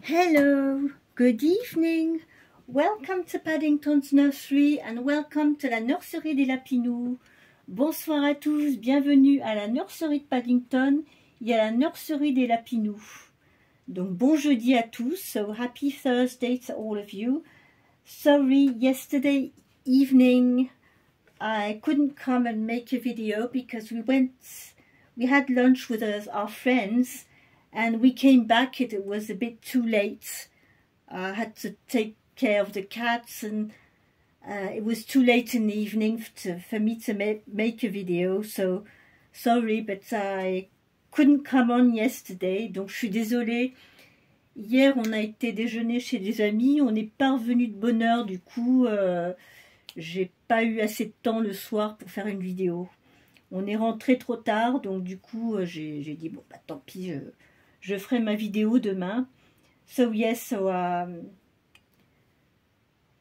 Hello, good evening. Welcome to Paddington's Nursery and welcome to la nurserie des Lapinous. Bonsoir à tous, bienvenue à la nurserie de Paddington et à la nurserie des Lapinous. Donc bon jeudi à tous, so happy Thursday to all of you. Sorry, yesterday evening I couldn't come and make a video because we had lunch with our friends and we came back, it was a bit too late. I had to take care of the cats and it was too late in the evening for me to make a video, so sorry, but I couldn't come on yesterday, donc je suis désolée. Hier on a été déjeuner chez des amis, on n'est pas revenu de bonne heure, du coup j'ai pas eu assez de temps le soir pour faire une vidéo. On est rentré trop tard, donc du coup j'ai dit bon bah tant pis, je ferai ma vidéo demain. So yes,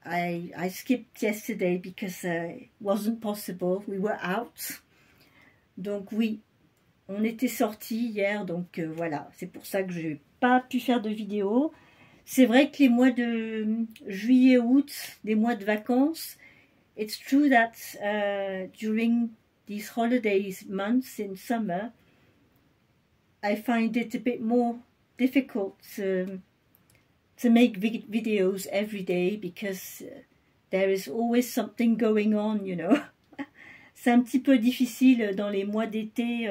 I skipped yesterday because it wasn't possible. We were out. Donc oui, on était sortis hier, donc voilà. C'est pour ça que je n'ai pas pu faire de vidéo. C'est vrai que les mois de juillet, août, des mois de vacances, it's true that during these holidays months in summer, I find it a bit more difficult to make videos every day because there is always something going on, you know. C'est un petit peu difficile dans les mois d'été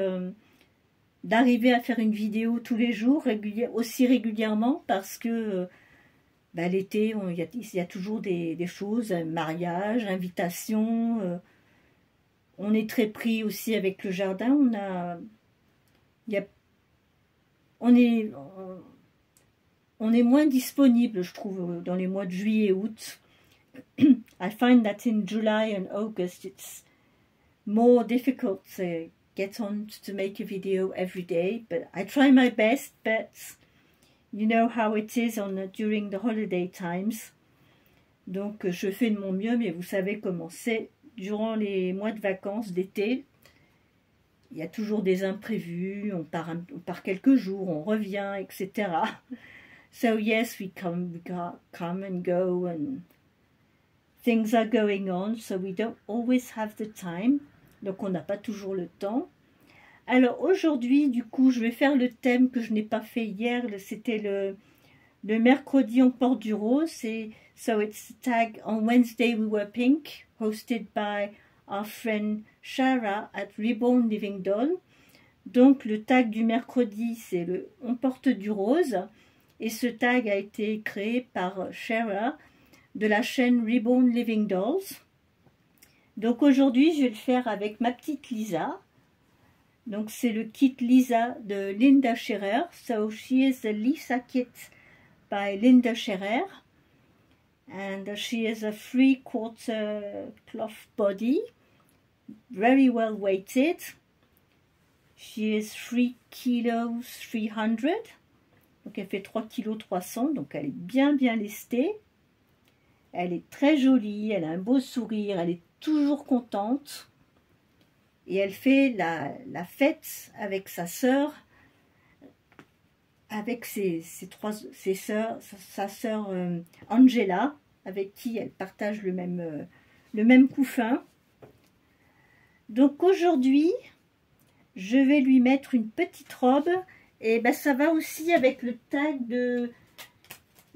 d'arriver à faire une vidéo tous les jours, aussi régulièrement, parce que l'été, il y a toujours des choses, mariage, invitation. On est très pris aussi avec le jardin. On est moins disponible, je trouve, dans les mois de juillet et août. I find that in July and August it's more difficult to get on to make a video every day, but I try my best, but you know how it is during the holiday times. Donc je fais de mon mieux, mais vous savez comment c'est durant les mois de vacances d'été. Il y a toujours des imprévus, on part quelques jours, on revient, etc. So yes, we come and go and things are going on, so we don't always have the time. Donc on n'a pas toujours le temps. Alors aujourd'hui, du coup, je vais faire le thème que je n'ai pas fait hier. C'était le mercredi on porte du rose. So it's the tag on Wednesday we were pink, hosted by our friend Shara at Reborn Living Doll. Donc le tag du mercredi, c'est le on porte du rose. Et ce tag a été créé par Shara de la chaîne Reborn Living Dolls. Donc aujourd'hui, je vais le faire avec ma petite Lisa. Donc c'est le kit Lisa de Linda Shearer. So she is the Lisa kit by Linda Shearer. And she is a 3/4 cloth body. Very well weighted. She is 3 kilos 300. Donc elle fait 3,3 kg, donc elle est bien lestée. Elle est très jolie, elle a un beau sourire, elle est toujours contente. Et elle fait la fête avec sa sœur, avec sa sœur Angela, avec qui elle partage le même couffin. Donc aujourd'hui, je vais lui mettre une petite robe. Et ben ça va aussi avec le tag de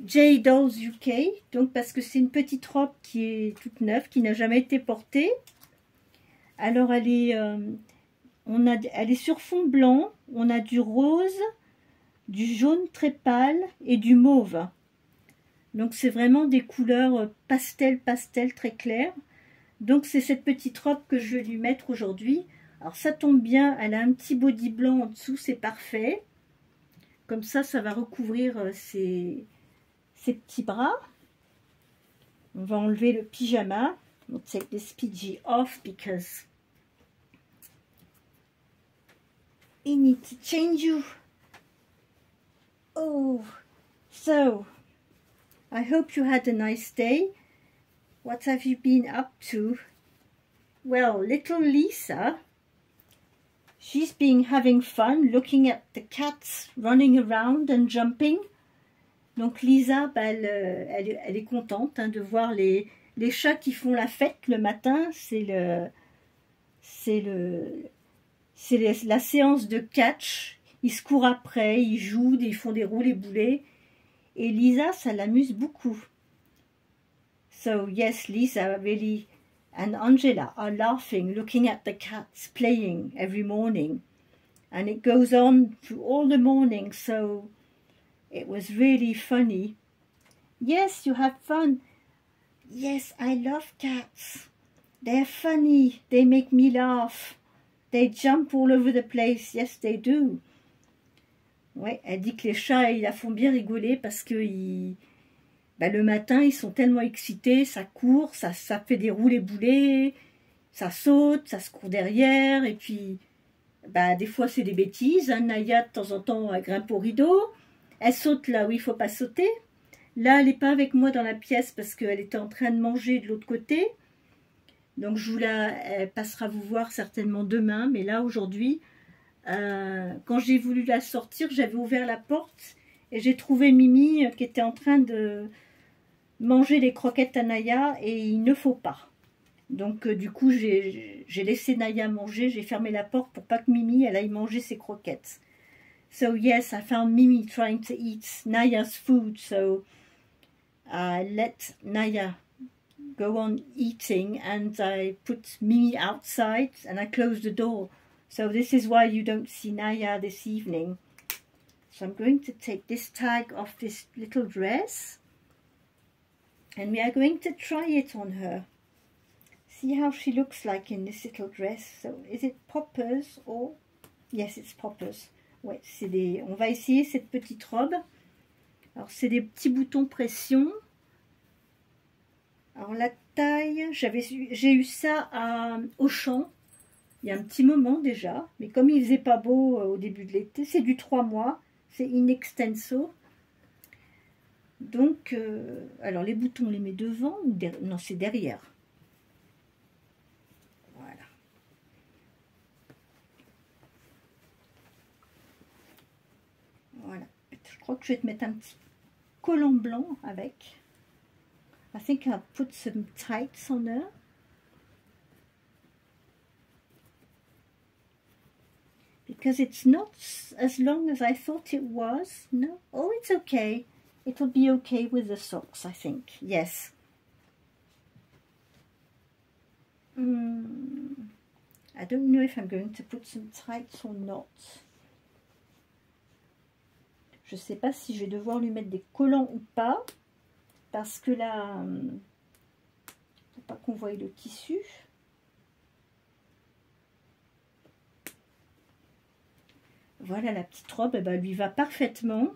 J Dolls UK, donc parce que c'est une petite robe qui est toute neuve, qui n'a jamais été portée. Alors elle est sur fond blanc, on a du rose, du jaune très pâle et du mauve. Donc c'est vraiment des couleurs pastel très claires. Donc c'est cette petite robe que je vais lui mettre aujourd'hui. Alors ça tombe bien, elle a un petit body blanc en dessous, c'est parfait. Comme ça, ça va recouvrir ses petits bras. On va enlever le pyjama. We'll take this PJ off because I need to change you. Oh, so I hope you had a nice day. What have you been up to? Well, little Lisa, she's been having fun looking at the cats running around and jumping. Donc Lisa, bah, elle est contente hein, de voir les chats qui font la fête le matin. La séance de catch. Ils se courent après, ils jouent, ils font des roulés-boulets. Et Lisa, ça l'amuse beaucoup. So yes, Lisa really and Angela are laughing, looking at the cats playing every morning. And it goes on through all the morning, so it was really funny. Yes, you have fun. Yes, I love cats. They're funny. They make me laugh. They jump all over the place. Yes, they do. Ouais, elle dit que les chats, ils la font bien rigoler parce que le matin, ils sont tellement excités, ça court, ça fait des roulés-boulés, ça saute, ça se court derrière, et puis des fois c'est des bêtises. Hein. Naya, de temps en temps, elle grimpe au rideau, elle saute là où il ne faut pas sauter. Là, elle n'est pas avec moi dans la pièce parce qu'elle était en train de manger de l'autre côté. Donc elle passera vous voir certainement demain, mais là aujourd'hui, quand j'ai voulu la sortir, j'avais ouvert la porte et j'ai trouvé Mimi qui était en train de manger les croquettes à Naya et il ne faut pas. Donc du coup, j'ai laissé Naya manger, j'ai fermé la porte pour pas que Mimi elle aille manger ses croquettes. So yes, I found Mimi trying to eat Naya's food, so I let Naya go on eating and I put Mimi outside and I closed the door. So this is why you don't see Naya this evening. So I'm going to take this tag off this little dress and we are going to try it on her. See how she looks like in this little dress. So is it poppers or... Yes, it's poppers. Ouais, on va essayer cette petite robe. Alors c'est des petits boutons pression. Alors la taille, j'ai eu ça à Auchan. Il y a un petit moment déjà, mais comme il faisait pas beau au début de l'été, c'est du 3 mois, c'est in extenso. Donc, alors les boutons, on les met devant ou derrière? Non, c'est derrière. Voilà. Voilà. Je crois que je vais te mettre un petit collant blanc avec. I think I'll put some tights on her. Because it's not as long as I thought it was. No? Oh, it's okay. It'll be okay with the socks, I think. Yes. I don't know if I'm going to put some tights or not. Je sais pas si je vais devoir lui mettre des collants ou pas. Parce que là, faut pas qu'on voie le tissu. Voilà, la petite robe, elle lui va parfaitement.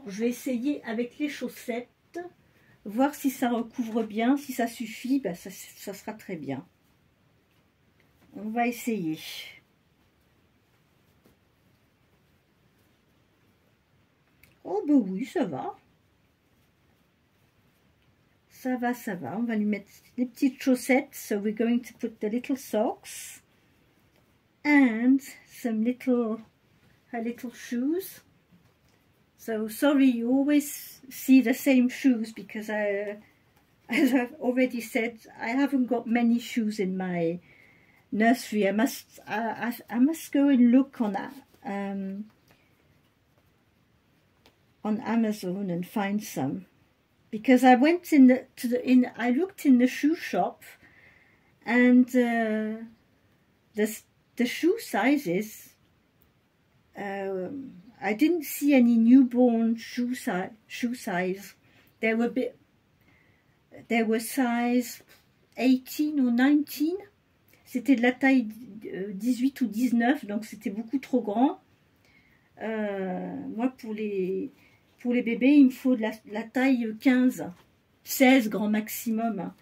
Je vais essayer avec les chaussettes, voir si ça recouvre bien, si ça suffit, ça sera très bien. On va essayer. Oh ben oui, ça va. Ça va, ça va. On va lui mettre des petites chaussettes. So we're going to put the little socks. And some her little shoes. So sorry, you always see the same shoes because as I've already said, I haven't got many shoes in my nursery. I must go and look on Amazon and find some, because I went I looked in the shoe shop and the shoe sizes, I didn't see any newborn shoe size. They were size 18 or 19. C'était de la taille 18 ou 19, donc c'était beaucoup trop grand. Moi, pour les bébés, il me faut de la taille 15, 16 grand maximum.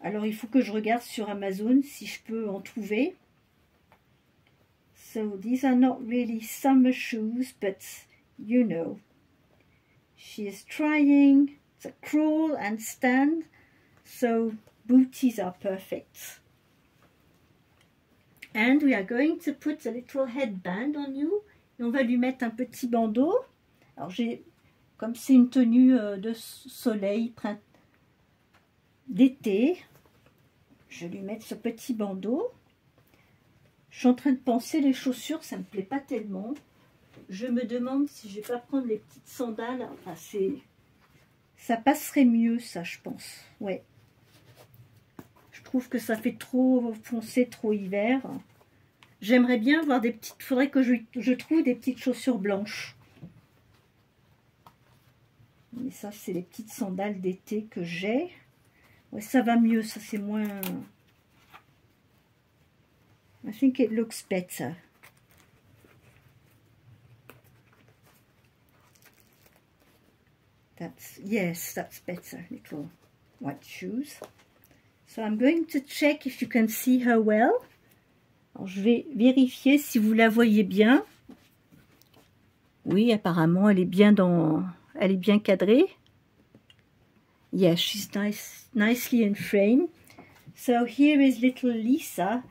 Alors, il faut que je regarde sur Amazon si je peux en trouver. So these are not really summer shoes, but you know, she is trying to crawl and stand, so booties are perfect. And we are going to put a little headband on you. Et on va lui mettre un petit bandeau. Alors comme c'est une tenue de soleil d'été, je vais lui mettre ce petit bandeau. Je suis en train de penser, les chaussures, ça me plaît pas tellement. Je me demande si je vais pas prendre les petites sandales. Enfin, ça passerait mieux, ça, je pense. Ouais. Je trouve que ça fait trop foncé, trop hiver. J'aimerais bien avoir des petites... Il faudrait que je trouve des petites chaussures blanches. Mais ça, c'est les petites sandales d'été que j'ai. Ouais, ça va mieux, ça c'est moins... I think it looks better. Yes, that's better. Little white shoes. So I'm going to check if you can see her well. Alors, je vais vérifier si vous la voyez bien. Oui, apparemment, elle est bien cadrée. Yes, she's nicely in frame. So here is little Lisa.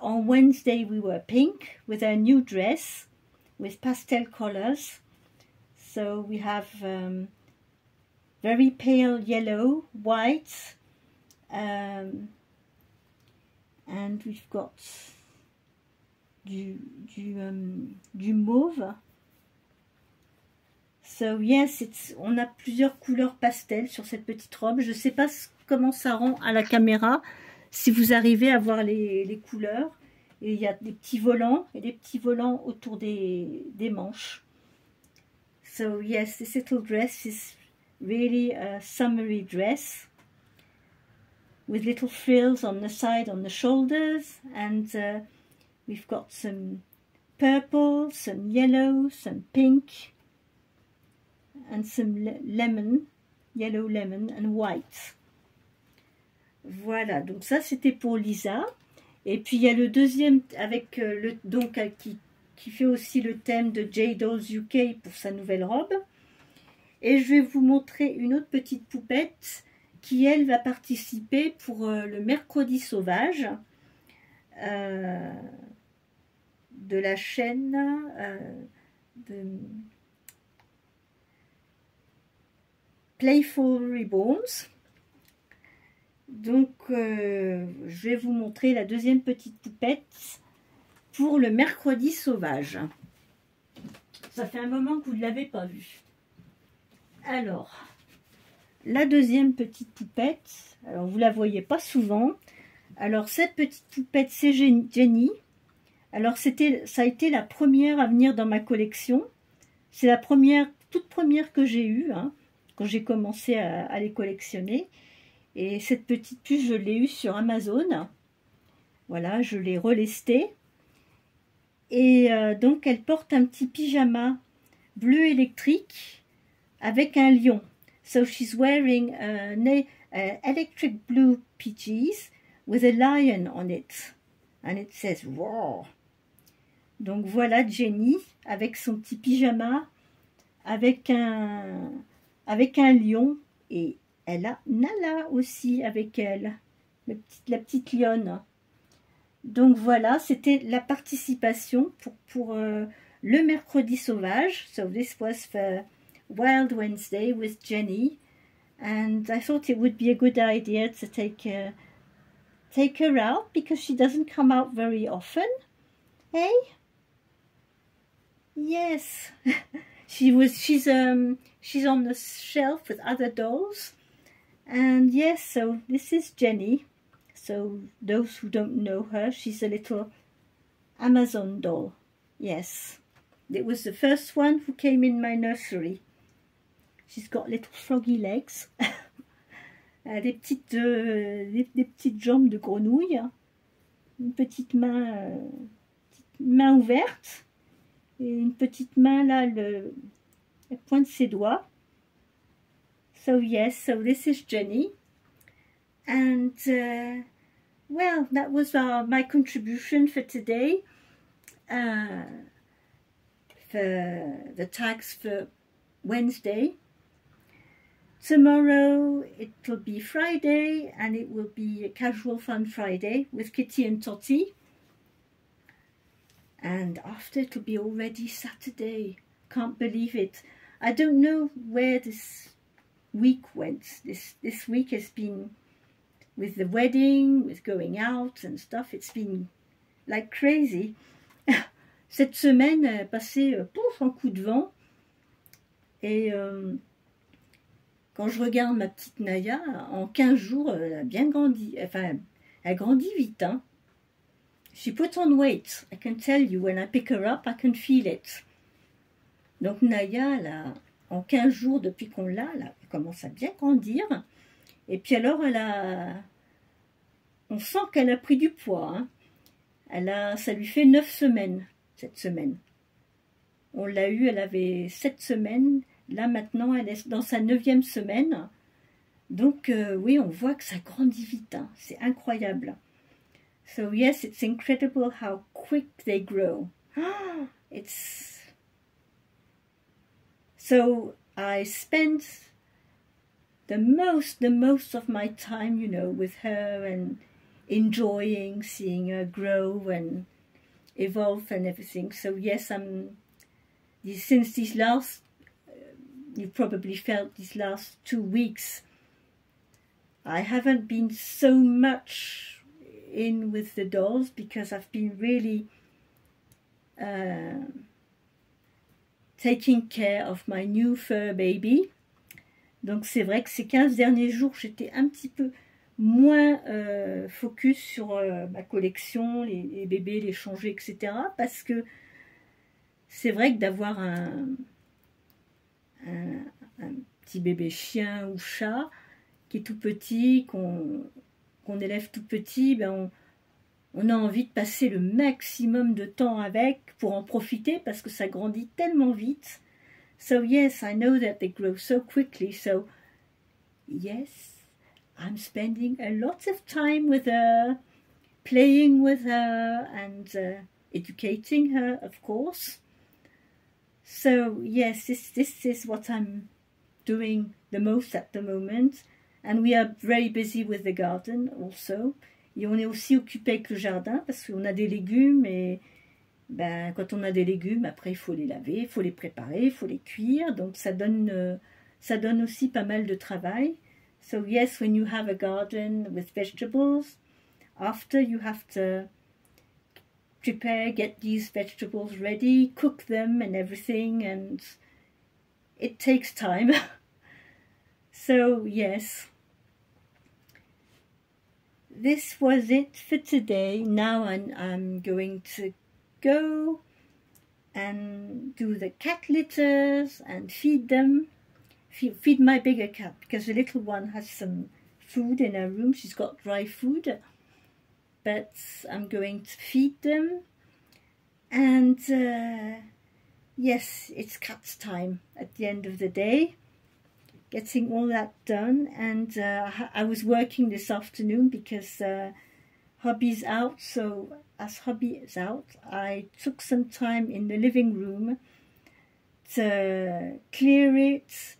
On Wednesday we were pink with her new dress with pastel colors. So we have very pale yellow, white, and we've got du mauve. So yes, on a plusieurs couleurs pastel sur cette petite robe. Je ne sais pas comment ça rend à la caméra, si vous arrivez à voir les couleurs. Et il y a des petits volants et des petits volants autour des manches. So yes, this little dress is really a summery dress with little frills on the side, on the shoulders, and we've got some purple, some yellow, some pink, and some lemon, yellow lemon and white. Voilà, donc ça c'était pour Lisa. Et puis il y a le deuxième avec qui fait aussi le thème de J Dolls UK pour sa nouvelle robe. Et je vais vous montrer une autre petite poupette qui elle va participer pour le mercredi sauvage de la chaîne de Playful Reborns. Donc, je vais vous montrer la deuxième petite poupette pour le mercredi sauvage. Ça fait un moment que vous ne l'avez pas vue. Alors, la deuxième petite poupette, alors vous ne la voyez pas souvent. Alors, cette petite poupette, c'est Jenny. Alors, ça a été la première à venir dans ma collection. C'est la toute première que j'ai eue, hein, quand j'ai commencé à les collectionner. Et cette petite puce, je l'ai eue sur Amazon. Voilà, je l'ai relestée. Et donc, elle porte un petit pyjama bleu électrique avec un lion. So, she's wearing an electric blue PJs with a lion on it. And it says, roar. Donc, voilà Jenny avec son petit pyjama avec un lion. Et elle a Nala aussi avec elle, la petite lionne. Donc voilà, c'était la participation pour le mercredi sauvage. So this was for Wild Wednesday with Jenny. And I thought it would be a good idea to take her out because she doesn't come out very often. Hey? Yes. She's on the shelf with other dolls. And yes, so this is Jenny. So those who don't know her, she's a little Amazon doll. Yes, it was the first one who came in my nursery. She's got little froggy legs. des petites jambes de grenouille. Une petite main ouverte. Et une petite main là, la pointe de ses doigts. So yes, so this is Jenny, and well, that was my contribution for today, for the tags for Wednesday. Tomorrow it'll be Friday, and it will be a Casual Fun Friday with Kitty and Totty, and after it'll be already Saturday. Can't believe it. I don't know where this week went. This week has been, with the wedding, with going out and stuff, it's been like crazy. Cette semaine a passé pouf, un coup de vent. Et quand je regarde ma petite Naya, en 15 jours, elle a bien grandi. Enfin, elle grandit vite, hein. She put on weight. I can tell you, when I pick her up, I can feel it. Donc Naya, en 15 jours depuis qu'on l'a, elle commence à bien grandir. Et puis alors, on sent qu'elle a pris du poids, hein. Ça lui fait 9 semaines, cette semaine. On l'a eu, elle avait 7 semaines. Là, maintenant, elle est dans sa 9e semaine. Donc, oui, on voit que ça grandit vite, hein. C'est incroyable. So, yes, it's incredible how quick they grow. So, I spent the most of my time, you know, with her and enjoying seeing her grow and evolve and everything. So, yes, since these last, you probably felt these last 2 weeks, I haven't been so much in with the dolls because I've been really taking care of my new fur baby. Donc c'est vrai que ces 15 derniers jours, j'étais un petit peu moins focus sur ma collection, les bébés, les changer, etc. Parce que c'est vrai que d'avoir un petit bébé chien ou chat qui est tout petit, qu'on élève tout petit, ben on a envie de passer le maximum de temps avec pour en profiter parce que ça grandit tellement vite. So yes, I know that they grow so quickly. So yes, I'm spending a lot of time with her, playing with her and educating her, of course. So yes, this is what I'm doing the most at the moment. And we are very busy with the garden also. Et on est aussi occupé avec le jardin parce qu'on a des légumes et ben, quand on a des légumes, après il faut les laver, il faut les préparer, il faut les cuire. Donc ça donne aussi pas mal de travail. So yes, when you have a garden with vegetables, after you have to prepare, get these vegetables ready, cook them and everything, and it takes time. So yes, this was it for today. Now I'm going to go and do the cat litters and feed them. Feed my bigger cat because the little one has some food in her room. She's got dry food, but I'm going to feed them. And yes, it's cat's time at the end of the day. Getting all that done, and I was working this afternoon because hubby's out. So as hubby is out, I took some time in the living room to clear it,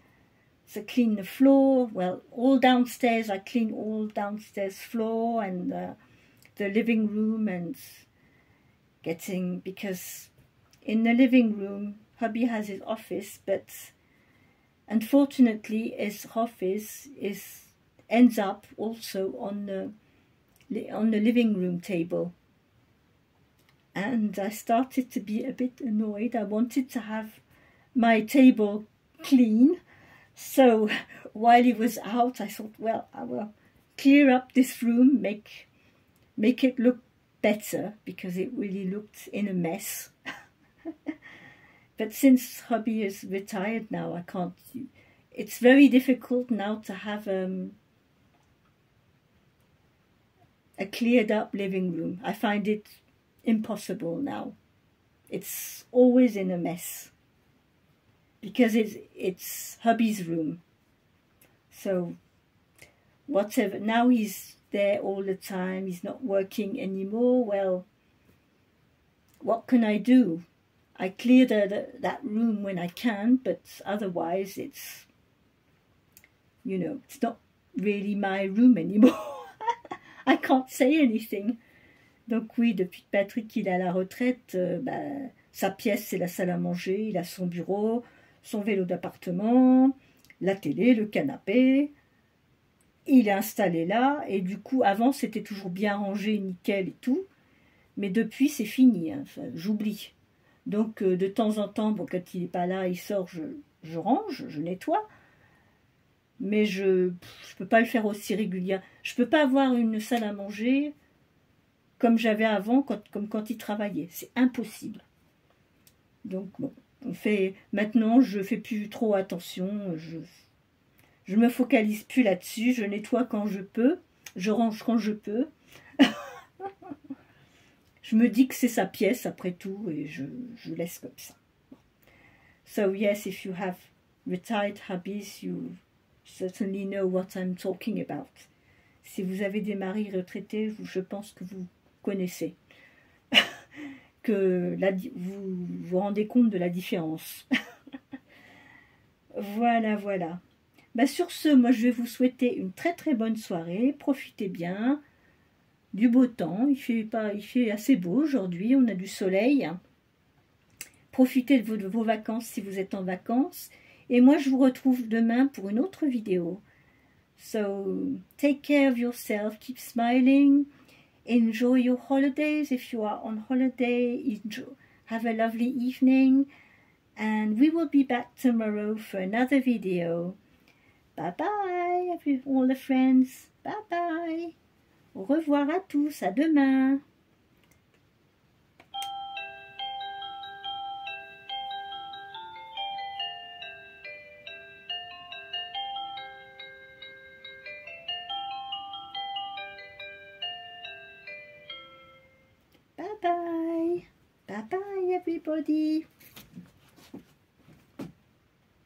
to clean the floor. Well, all downstairs, I clean all downstairs floor and the living room, and because in the living room, hubby has his office, but unfortunately, his office ends up also on the living room table. And I started to be a bit annoyed. I wanted to have my table clean. So while he was out, I thought, well, I will clear up this room, make it look better, because it really looked in a mess. But since hubby is retired now, I can't. It's very difficult now to have a cleared up living room. I find it impossible now. It's always in a mess because it's hubby's room. So whatever. Now he's there all the time. He's not working anymore. Well, what can I do? I clear that room when I can, but otherwise it's, you know, it's not really my room anymore. I can't say anything. Donc oui, depuis que Patrick il est à la retraite, sa pièce c'est la salle à manger, il a son bureau, son vélo d'appartement, la télé, le canapé. Il est installé là, et du coup, avant, c'était toujours bien rangé, nickel et tout. Mais depuis, c'est fini, hein. Enfin, j'oublie. Donc, de temps en temps, bon, quand il n'est pas là, il sort, je range, je nettoie. Mais je ne peux pas le faire aussi régulièrement. Je ne peux pas avoir une salle à manger comme j'avais avant, comme quand il travaillait. C'est impossible. Donc, bon, maintenant, je fais plus trop attention. Je me focalise plus là-dessus. Je nettoie quand je peux. Je range quand je peux. Je me dis que c'est sa pièce, après tout, et je laisse comme ça. So, yes, if you have retired hubbies, you certainly know what I'm talking about. Si vous avez des maris retraités, je pense que vous connaissez. Que vous vous rendez compte de la différence. Voilà, voilà. Bah, sur ce, moi je vais vous souhaiter une très très bonne soirée. Profitez bien du beau temps. Il fait assez beau aujourd'hui, on a du soleil. Profitez de vos vacances si vous êtes en vacances. Et moi je vous retrouve demain pour une autre vidéo. So, take care of yourself, keep smiling. Enjoy your holidays if you are on holiday. Have a lovely evening. And we will be back tomorrow for another video. Bye bye, all the friends. Bye bye. Au revoir à tous. À demain. Bye bye. Bye bye, everybody.